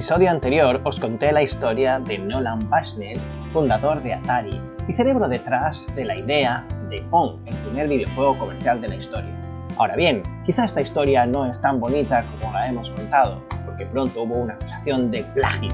episodio anterior os conté la historia de Nolan Bushnell, fundador de Atari y cerebro detrás de la idea de Pong, el primer videojuego comercial de la historia. Ahora bien, quizá esta historia no es tan bonita como la hemos contado, porque pronto hubo una acusación de plagio.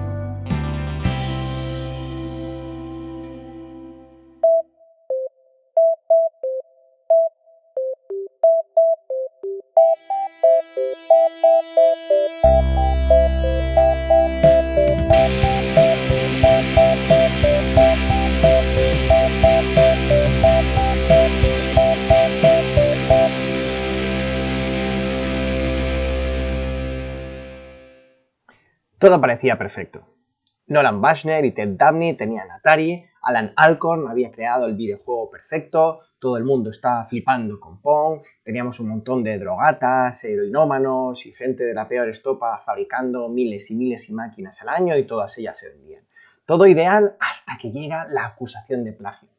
Todo parecía perfecto. Nolan Bushnell y Ted Dabney tenían Atari, Alan Alcorn había creado el videojuego perfecto, todo el mundo estaba flipando con Pong, teníamos un montón de drogatas, heroinómanos y gente de la peor estopa fabricando miles y miles de máquinas al año y todas ellas se vendían. Todo ideal hasta que llega la acusación de plagio.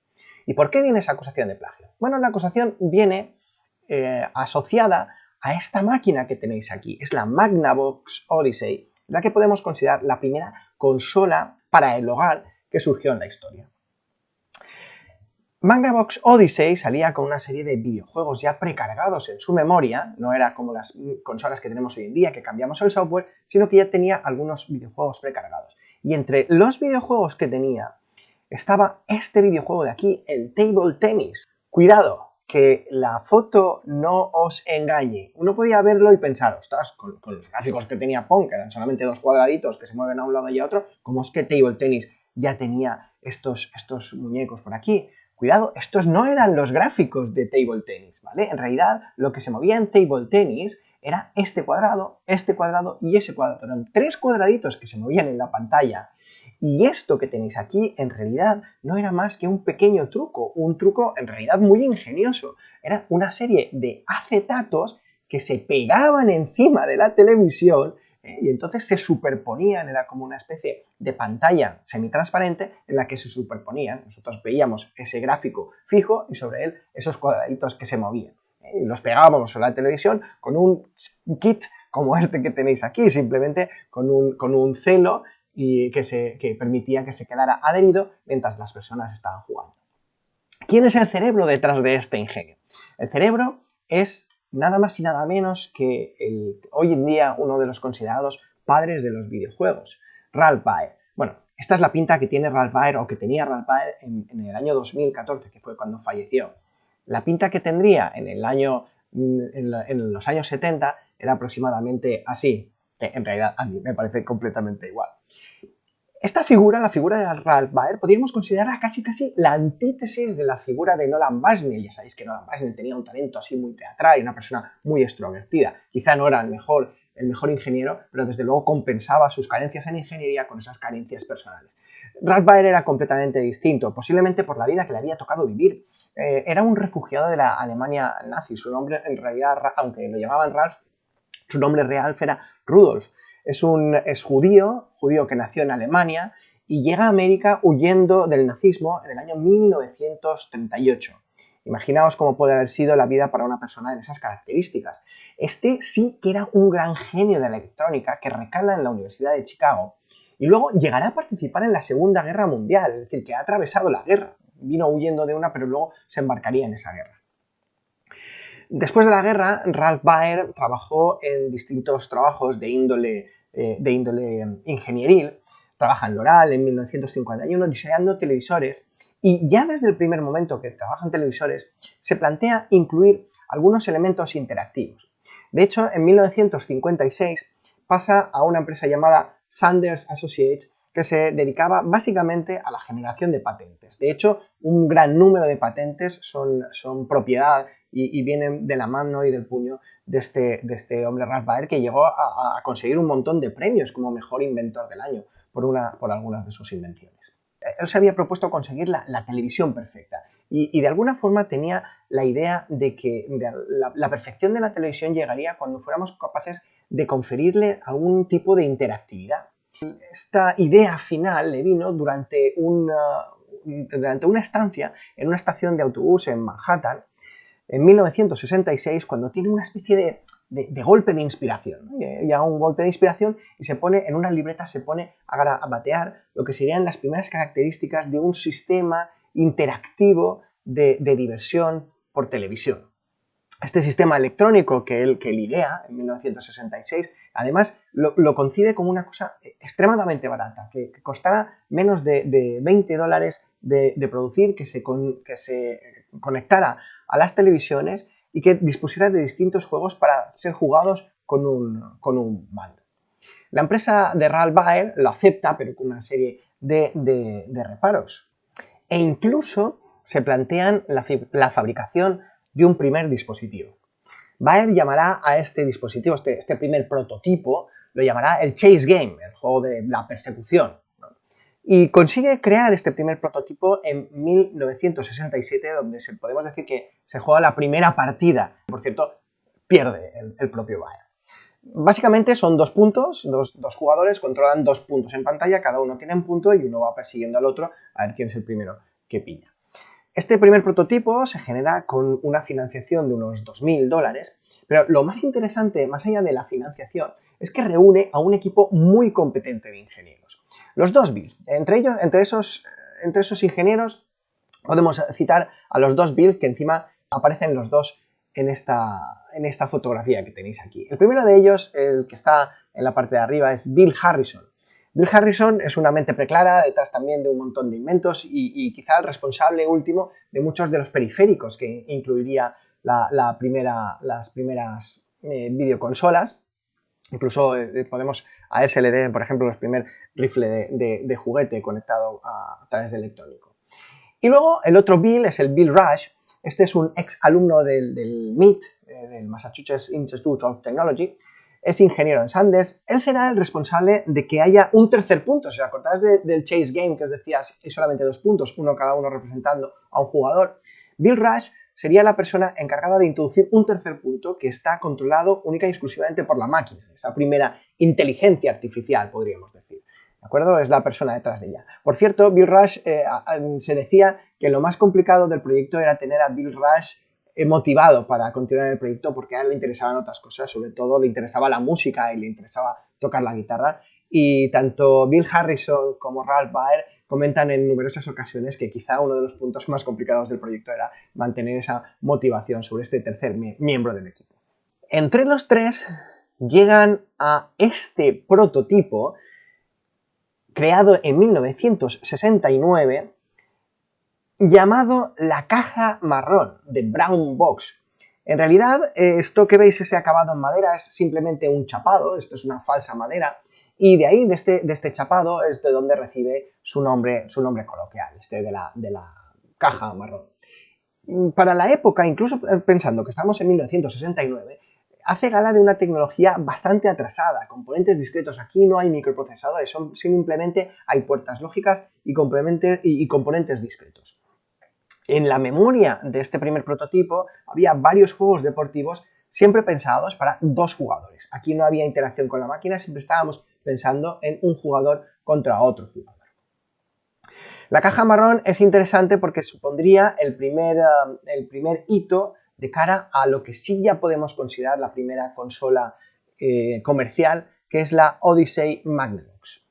¿Y por qué viene esa acusación de plagio? Bueno, la acusación viene asociada a esta máquina que tenéis aquí, es la Magnavox Odyssey, la que podemos considerar la primera consola para el hogar que surgió en la historia. Magnavox Odyssey salía con una serie de videojuegos ya precargados en su memoria, no era como las consolas que tenemos hoy en día que cambiamos el software, sino que ya tenía algunos videojuegos precargados. Y entre los videojuegos que tenía estaba este videojuego de aquí, el Table Tennis. Cuidado, que la foto no os engañe. Uno podía verlo y pensar, ostras, con los gráficos que tenía Pong, que eran solamente dos cuadraditos que se mueven a un lado y a otro, ¿cómo es que Table Tennis ya tenía estos muñecos por aquí? Cuidado, estos no eran los gráficos de Table Tennis, ¿vale? En realidad, lo que se movía en Table Tennis era este cuadrado y ese cuadrado. Eran tres cuadraditos que se movían en la pantalla. Y esto que tenéis aquí, en realidad, no era más que un pequeño truco, un truco en realidad muy ingenioso. Era una serie de acetatos que se pegaban encima de la televisión y entonces se superponían, era como una especie de pantalla semitransparente en la que se superponían. Nosotros veíamos ese gráfico fijo y sobre él esos cuadraditos que se movían. Y los pegábamos a la televisión con un kit como este que tenéis aquí, simplemente con un celo y que permitía que se quedara adherido mientras las personas estaban jugando. ¿Quién es el cerebro detrás de este ingenio? El cerebro es nada más y nada menos que hoy en día uno de los considerados padres de los videojuegos, Ralph Baer. Bueno, esta es la pinta que tiene Ralph Baer o que tenía Ralph Baer en el año 2014, que fue cuando falleció. La pinta que tendría en los años 70 era aproximadamente así, que en realidad a mí me parece completamente igual. Esta figura, la figura de Ralph Baer, podríamos considerarla casi la antítesis de la figura de Nolan Bushnell. Ya sabéis que Nolan Bushnell tenía un talento así muy teatral y una persona muy extrovertida. Quizá no era el mejor ingeniero, pero desde luego compensaba sus carencias en ingeniería con esas carencias personales. Ralph Baer era completamente distinto, posiblemente por la vida que le había tocado vivir. Era un refugiado de la Alemania nazi. Su nombre, en realidad, aunque lo llamaban Ralph, su nombre real era Rudolf. Es judío que nació en Alemania y llega a América huyendo del nazismo en el año 1938. Imaginaos cómo puede haber sido la vida para una persona en esas características. Este sí que era un gran genio de la electrónica que recala en la Universidad de Chicago y luego llegará a participar en la Segunda Guerra Mundial, es decir, que ha atravesado la guerra. Vino huyendo de una, pero luego se embarcaría en esa guerra. Después de la guerra, Ralph Baer trabajó en distintos trabajos de índole ingenieril. Trabaja en Loral en 1951 diseñando televisores y ya desde el primer momento que trabaja en televisores se plantea incluir algunos elementos interactivos. De hecho, en 1956 pasa a una empresa llamada Sanders Associates que se dedicaba básicamente a la generación de patentes. De hecho, un gran número de patentes son propiedad y vienen de la mano y del puño de este hombre Ralph Baer, que llegó a conseguir un montón de premios como mejor inventor del año por algunas de sus invenciones. Él se había propuesto conseguir la televisión perfecta y de alguna forma tenía la idea de que la perfección de la televisión llegaría cuando fuéramos capaces de conferirle algún tipo de interactividad. Esta idea final le vino durante una estancia en una estación de autobús en Manhattan, en 1966 cuando tiene una especie de golpe de inspiración, ¿no? Ya un golpe de inspiración y se pone en una libreta, se pone a garabatear lo que serían las primeras características de un sistema interactivo de diversión por televisión. Este sistema electrónico que él idea en 1966, además lo concibe como una cosa extremadamente barata, que costara menos de $20 de producir, que se conectara a las televisiones y que dispusiera de distintos juegos para ser jugados con un mando. La empresa de Ralph Baer lo acepta, pero con una serie de reparos. E incluso se plantean la fabricación de un primer dispositivo. Baer llamará a este dispositivo, este primer prototipo, lo llamará el Chase Game, el juego de la persecución, ¿no? Y consigue crear este primer prototipo en 1967, donde podemos decir que se juega la primera partida. Por cierto, pierde el propio Baer. Básicamente son dos puntos, dos jugadores controlan 2 puntos en pantalla, cada uno tiene un punto y uno va persiguiendo al otro a ver quién es el primero que pilla. Este primer prototipo se genera con una financiación de unos $2.000, pero lo más interesante, más allá de la financiación, es que reúne a un equipo muy competente de ingenieros. Los dos Bill, entre esos ingenieros podemos citar a los dos Bill, que encima aparecen los dos en esta fotografía que tenéis aquí. El primero de ellos, el que está en la parte de arriba, es Bill Harrison. Bill Harrison es una mente preclara, detrás también de un montón de inventos y quizá el responsable último de muchos de los periféricos que incluiría las primeras videoconsolas. Incluso podemos a él se le den, por ejemplo, los primeros rifle de juguete conectado a través de electrónico. Y luego el otro Bill es el Bill Rush. Este es un ex alumno del MIT, del Massachusetts Institute of Technology. Es ingeniero en Sanders. Él será el responsable de que haya un tercer punto. Si os acordáis del Chase Game que os decía, es solamente 2 puntos, uno cada uno representando a un jugador. Bill Rush sería la persona encargada de introducir un tercer punto que está controlado única y exclusivamente por la máquina, esa primera inteligencia artificial, podríamos decir. ¿De acuerdo? Es la persona detrás de ella. Por cierto, Bill Rush se decía que lo más complicado del proyecto era tener a Bill Rush motivado para continuar el proyecto, porque a él le interesaban otras cosas, sobre todo le interesaba la música y le interesaba tocar la guitarra, y tanto Bill Harrison como Ralph Baer comentan en numerosas ocasiones que quizá uno de los puntos más complicados del proyecto era mantener esa motivación sobre este tercer miembro del equipo. Entre los tres llegan a este prototipo creado en 1969, llamado la caja marrón, de Brown Box. En realidad, esto que veis, ese acabado en madera, es simplemente un chapado, esto es una falsa madera, y de ahí, de este chapado, es de donde recibe su nombre coloquial, de la caja marrón. Para la época, incluso pensando que estamos en 1969, hace gala de una tecnología bastante atrasada, componentes discretos. Aquí no hay microprocesadores, simplemente hay puertas lógicas y componentes discretos. En la memoria de este primer prototipo había varios juegos deportivos siempre pensados para 2 jugadores. Aquí no había interacción con la máquina, siempre estábamos pensando en un jugador contra otro jugador. La caja marrón es interesante porque supondría el primer hito de cara a lo que sí ya podemos considerar la primera consola comercial, que es la Odyssey Magnavox.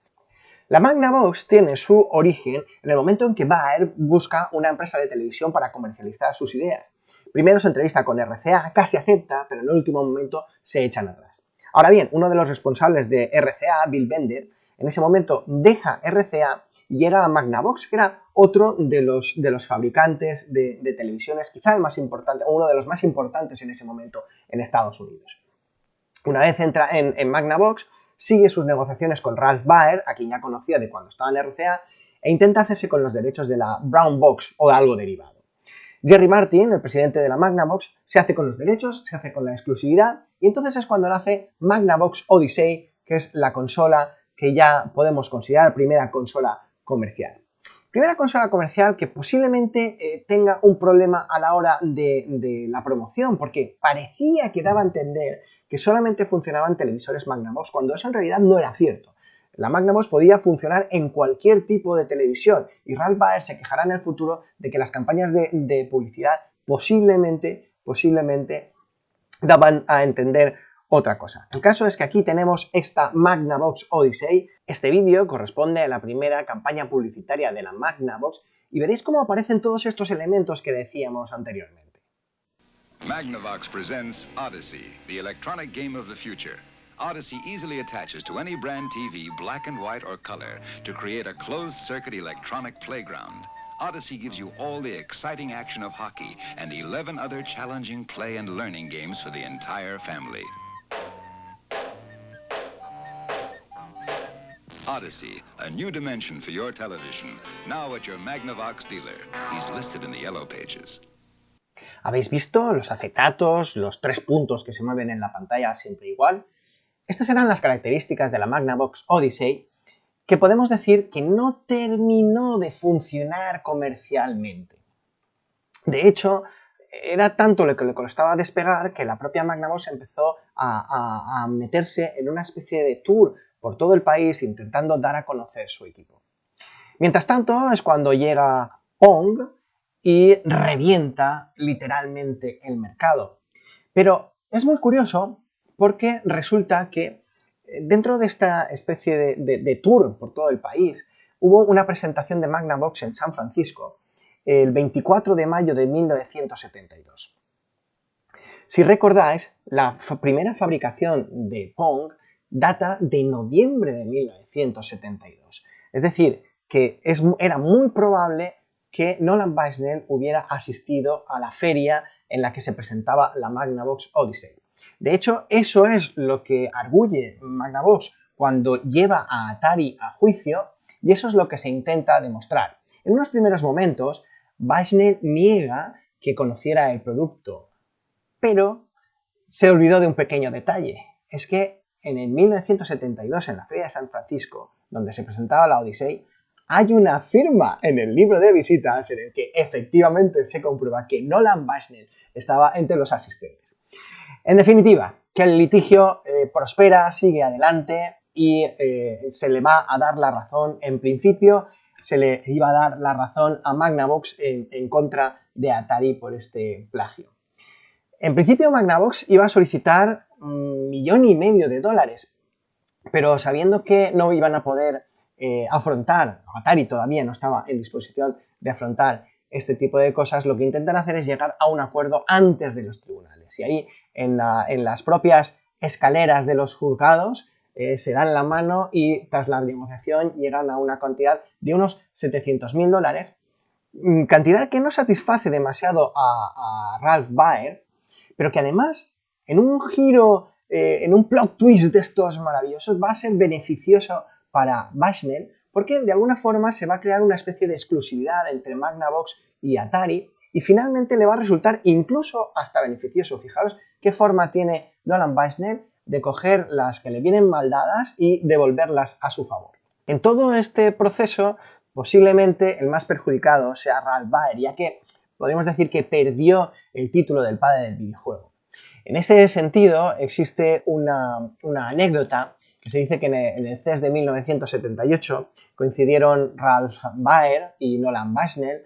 La Magnavox tiene su origen en el momento en que Baer busca una empresa de televisión para comercializar sus ideas. Primero se entrevista con RCA, casi acepta, pero en el último momento se echan atrás. Ahora bien, uno de los responsables de RCA, Bill Bender, en ese momento deja RCA y llega a Magnavox, que era otro de los fabricantes de televisiones, quizá el más importante, o uno de los más importantes en ese momento en Estados Unidos. Una vez entra en Magnavox, sigue sus negociaciones con Ralph Baer, a quien ya conocía de cuando estaba en RCA, e intenta hacerse con los derechos de la Brown Box o de algo derivado. Jerry Martin, el presidente de la Magnavox, se hace con los derechos, se hace con la exclusividad, y entonces es cuando nace Magnavox Odyssey, que es la consola que ya podemos considerar primera consola comercial. Primera consola comercial que posiblemente tenga un problema a la hora de la promoción, porque parecía que daba a entender que solamente funcionaban televisores Magnavox, cuando eso en realidad no era cierto. La Magnavox podía funcionar en cualquier tipo de televisión y Ralph Baer se quejará en el futuro de que las campañas de publicidad posiblemente posiblemente daban a entender otra cosa. El caso es que aquí tenemos esta Magnavox Odyssey. Este vídeo corresponde a la primera campaña publicitaria de la Magnavox y veréis cómo aparecen todos estos elementos que decíamos anteriormente. Magnavox presents Odyssey, the electronic game of the future. Odyssey easily attaches to any brand TV, black and white or color, to create a closed-circuit electronic playground. Odyssey gives you all the exciting action of hockey and 11 other challenging play and learning games for the entire family. Odyssey, a new dimension for your television, now at your Magnavox dealer. He's listed in the yellow pages. ¿Habéis visto los acetatos, los 3 puntos que se mueven en la pantalla siempre igual? Estas eran las características de la Magnavox Odyssey, que podemos decir que no terminó de funcionar comercialmente. De hecho, era tanto lo que le costaba despegar que la propia Magnavox empezó a meterse en una especie de tour por todo el país intentando dar a conocer su equipo. Mientras tanto es cuando llega Pong y revienta literalmente el mercado. Pero es muy curioso porque resulta que dentro de esta especie de tour por todo el país hubo una presentación de Magnavox en San Francisco el 24 de mayo de 1972. Si recordáis, la primera fabricación de Pong data de noviembre de 1972. Es decir, que era muy probable que Nolan Bushnell hubiera asistido a la feria en la que se presentaba la Magnavox Odyssey. De hecho, eso es lo que arguye Magnavox cuando lleva a Atari a juicio y eso es lo que se intenta demostrar. En unos primeros momentos, Bushnell niega que conociera el producto, pero se olvidó de un pequeño detalle. Es que en el 1972, en la Feria de San Francisco, donde se presentaba la Odyssey, hay una firma en el libro de visitas en el que efectivamente se comprueba que Nolan Bushnell estaba entre los asistentes. En definitiva, que el litigio prospera, sigue adelante y se le va a dar la razón. En principio, se le iba a dar la razón a Magnavox en contra de Atari por este plagio. En principio, Magnavox iba a solicitar $1,5 millones, pero sabiendo que no iban a poder afrontar, Atari todavía no estaba en disposición de afrontar este tipo de cosas, lo que intentan hacer es llegar a un acuerdo antes de los tribunales. Y ahí, en las propias escaleras de los juzgados, se dan la mano y tras la negociación llegan a una cantidad de unos $700,000, cantidad que no satisface demasiado a Ralph Baer, pero que además, en un giro, en un plot twist de estos maravillosos, va a ser beneficioso para Bushnell, porque de alguna forma se va a crear una especie de exclusividad entre Magnavox y Atari, y finalmente le va a resultar incluso hasta beneficioso. Fijaros qué forma tiene Nolan Bushnell de coger las que le vienen mal dadas y devolverlas a su favor. En todo este proceso, posiblemente el más perjudicado sea Ralph Baer, ya que podríamos decir que perdió el título del padre del videojuego. En ese sentido, existe una anécdota que se dice que en el CES de 1978 coincidieron Ralph Baer y Nolan Bushnell.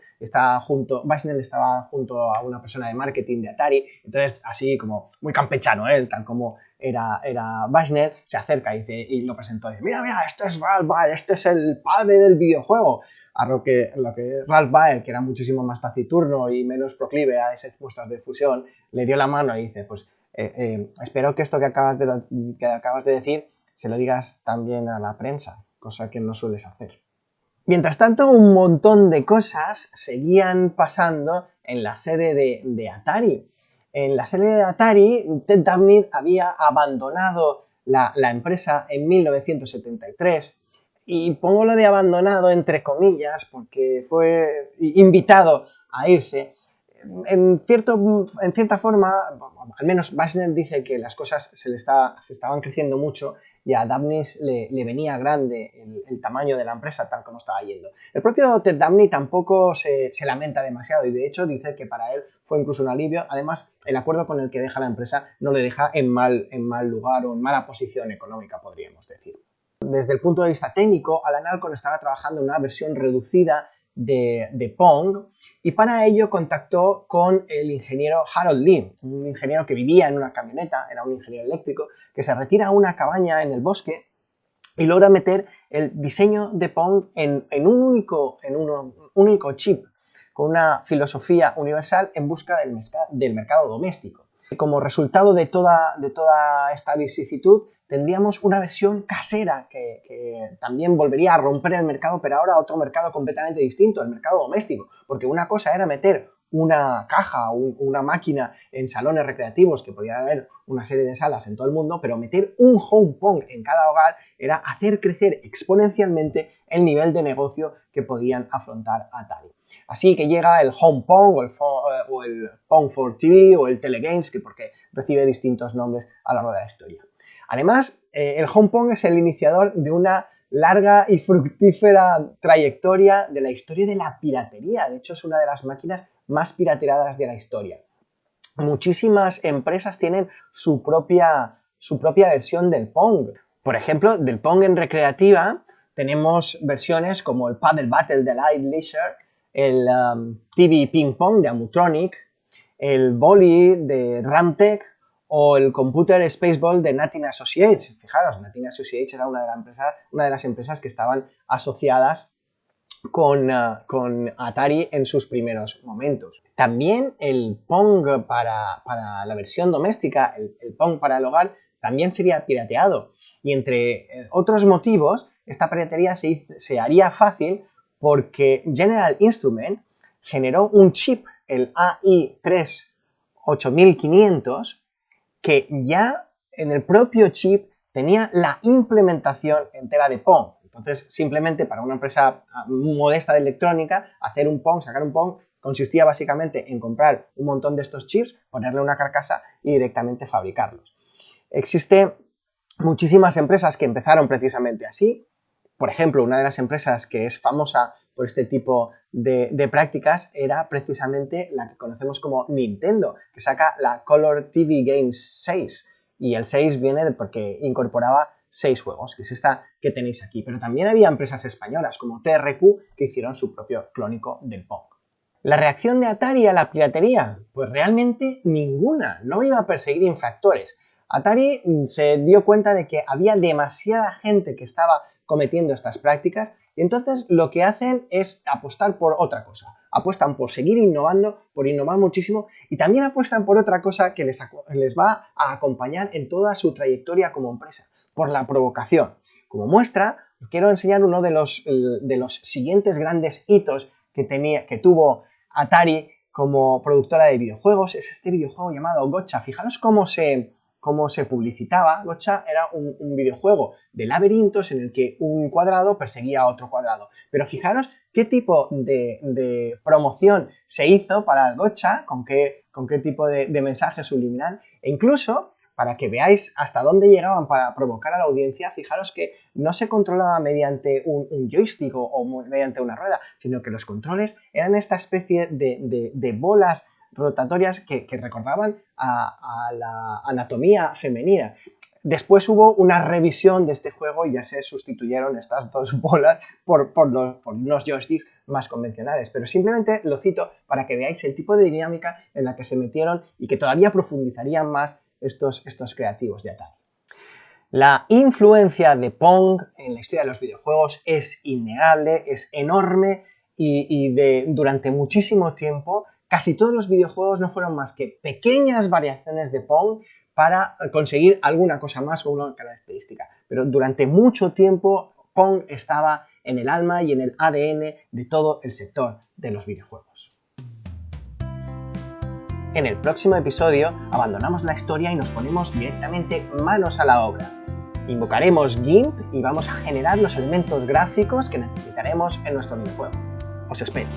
Bushnell estaba junto a una persona de marketing de Atari, entonces así como muy campechano, tal como era Bushnell, se acerca y lo presentó y dice: mira, este es Ralph Baer, este es el padre del videojuego. A lo que Ralph Baer, que era muchísimo más taciturno y menos proclive a esas muestras de fusión, le dio la mano y dice: pues espero que esto que acabas de decir se lo digas también a la prensa, cosa que no sueles hacer. Mientras tanto, un montón de cosas seguían pasando en la sede de Atari. En la sede de Atari, Ted Dabney había abandonado la empresa en 1973. Y pongo lo de abandonado entre comillas porque fue invitado a irse. En cierta forma, al menos Bushnell dice que las cosas se estaban creciendo mucho y a Dabney le venía grande el tamaño de la empresa tal como estaba yendo. El propio Ted Dabney tampoco se lamenta demasiado y de hecho dice que para él fue incluso un alivio. Además, el acuerdo con el que deja la empresa no le deja en mal lugar o en mala posición económica, podríamos decir. Desde el punto de vista técnico, Alan Alcorn estaba trabajando en una versión reducida de Pong, y para ello contactó con el ingeniero Harold Lee, un ingeniero que vivía en una camioneta, era un ingeniero eléctrico, que se retira a una cabaña en el bosque y logra meter el diseño de Pong en un único chip, con una filosofía universal en busca del mercado doméstico. Y como resultado de toda esta vicisitud, tendríamos una versión casera que también volvería a romper el mercado, pero ahora otro mercado completamente distinto, el mercado doméstico, porque una cosa era meter una caja o una máquina en salones recreativos, que podían haber una serie de salas en todo el mundo, pero meter un home Pong en cada hogar era hacer crecer exponencialmente el nivel de negocio que podían afrontar Atari. Así que llega el home Pong o el Pong for TV o el Telegames, porque recibe distintos nombres a lo largo de la historia. Además, el home Pong es el iniciador de una larga y fructífera trayectoria de la historia de la piratería. De hecho, es una de las máquinas más pirateadas de la historia. Muchísimas empresas tienen su propia versión del Pong. Por ejemplo, del Pong en recreativa tenemos versiones como el Paddle Battle de Light Leisure, el TV Ping Pong de Amutronic, el Volley de Ramtech o el Computer Spaceball de Natin Associates. Fijaros, Natin Associates era una de las empresas que estaban asociadas con Atari en sus primeros momentos. También el Pong para la versión doméstica, el Pong para el hogar, también sería pirateado. Y entre otros motivos, esta piratería se haría fácil porque General Instrument generó un chip, el AI3 8500, que ya en el propio chip tenía la implementación entera de Pong. Entonces, simplemente para una empresa modesta de electrónica, hacer un Pong, sacar un Pong, consistía básicamente en comprar un montón de estos chips, ponerle una carcasa y directamente fabricarlos. Existen muchísimas empresas que empezaron precisamente así. Por ejemplo, una de las empresas que es famosa por este tipo de prácticas era precisamente la que conocemos como Nintendo, que saca la Color TV Games 6. Y el 6 viene porque incorporaba 6 juegos, que es esta que tenéis aquí. Pero también había empresas españolas como TRQ que hicieron su propio clónico del Pong. ¿La reacción de Atari a la piratería? Pues realmente ninguna, no iba a perseguir infractores. Atari se dio cuenta de que había demasiada gente que estaba cometiendo estas prácticas y entonces lo que hacen es apostar por otra cosa. Apuestan por seguir innovando, por innovar muchísimo y también apuestan por otra cosa que les va a acompañar en toda su trayectoria como empresa, por la provocación. Como muestra, os quiero enseñar uno de los siguientes grandes hitos que tuvo Atari como productora de videojuegos. Es este videojuego llamado Gotcha. Fijaros cómo se publicitaba. Gotcha era un videojuego de laberintos en el que un cuadrado perseguía a otro cuadrado. Pero fijaros qué tipo de promoción se hizo para el Gotcha, con qué tipo de mensaje subliminal, e incluso para que veáis hasta dónde llegaban para provocar a la audiencia. Fijaros que no se controlaba mediante un joystick o mediante una rueda, sino que los controles eran esta especie de bolas rotatorias que recordaban a la anatomía femenina. Después hubo una revisión de este juego y ya se sustituyeron estas dos bolas por unos joysticks más convencionales. Pero simplemente lo cito para que veáis el tipo de dinámica en la que se metieron y que todavía profundizarían más estos creativos de Atari. La influencia de Pong en la historia de los videojuegos es innegable, es enorme y durante muchísimo tiempo casi todos los videojuegos no fueron más que pequeñas variaciones de Pong para conseguir alguna cosa más o una característica. Pero durante mucho tiempo Pong estaba en el alma y en el ADN de todo el sector de los videojuegos. En el próximo episodio abandonamos la historia y nos ponemos directamente manos a la obra. Invocaremos GIMP y vamos a generar los elementos gráficos que necesitaremos en nuestro videojuego. Os espero.